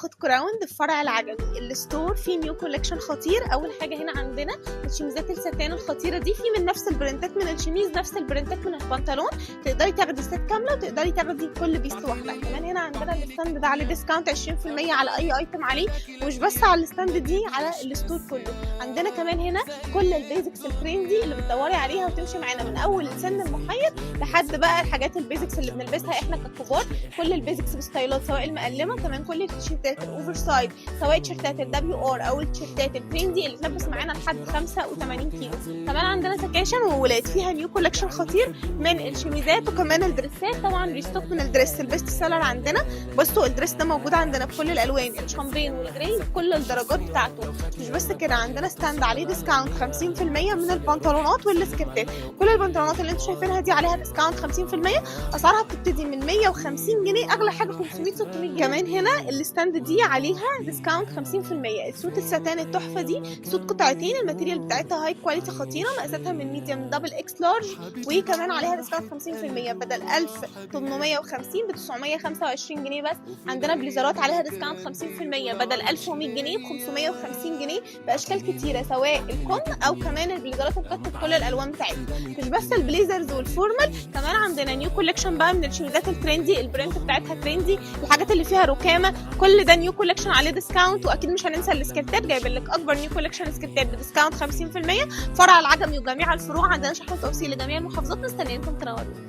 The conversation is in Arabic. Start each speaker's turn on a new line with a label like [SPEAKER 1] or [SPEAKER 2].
[SPEAKER 1] باخد كراوند في فرع العجمي. الستور فيه نيو كولكشن خطير. اول حاجه هنا عندنا الشميزات الستان الخطيره دي، في من نفس البرنتات من الشميز، نفس البرنتات من البنطلون، تقدري تاخدي ست كامله وتقدري تاخدي كل بيس لوحدها. كمان هنا عندنا الستاند ده عليه ديسكاونت 20% على اي ايتم عليه، ومش بس على الستاند دي، على الستور كله. عندنا كمان هنا كل البيزكس الترندي اللي بتدوري عليها وتمشي معانا من اول السن المحير لحد بقى الحاجات البيزكس اللي بنلبسها احنا ككبار. كل البيزكس بستايلات، سواء المقلمه، كمان كل التيشيرتات الاوفر سايز، سواء تيشيرتات الدبليو ار او التيشيرتات الترندي اللي بتلبس معانا لحد 85 كيلو. كمان عندنا سكاشن وولاد فيها نيو كولكشن خطير من الشميزات وكمان الدريسات. طبعا ريستوك من الدريس البيست سيلر عندنا. بصوا الدريس ده موجود عندنا بكل الالوان، الشامبين والجراي بكل الدرجات بتاعته. مش بس كده، عندنا ستاند عليه ديسكاونت 50% من البنطلونات والسكرتات. كل البنطلونات اللي انتوا شايفينها دي عليها ديسكاونت 50%، اسعارها بتبتدي من 150 جنيه، اغلى حاجه 500 600 جنيه. كمان هنا الستاند دي عليها ديسكاونت 50%. السوت الستان التحفه دي سوت قطعتين، الماتيريال بتاعتها هاي كواليتي خطيره، مقاساتها من ميديوم دبل اكس لارج، وكمان عليها ديسكاونت 50% بدل 1850 ب 925 جنيه بس. عندنا بليزرات عليها ديسكاونت 50% بدل 1100 جنيه ب 550 جنيه باشكال كتيره، سواء الكم او كمان البليزرات القط بكل الالوان بتاعتها. مش بس البليزرز والفورمال، كمان عندنا نيو كولكشن بقى من الشميزات الترندي، البرنت بتاعتها ترندي، الحاجات اللي فيها ركامه، كل ده نيو كولكشن عليه ديسكاونت. واكيد مش هننسى السكرتات، جايبين لك اكبر نيو كولكشن سكرتات بديسكاونت 50%. فرع العجمي وجميع الفروع عندنا شحن توصيل لجميع المحافظات، مستنيينكم تنوروا.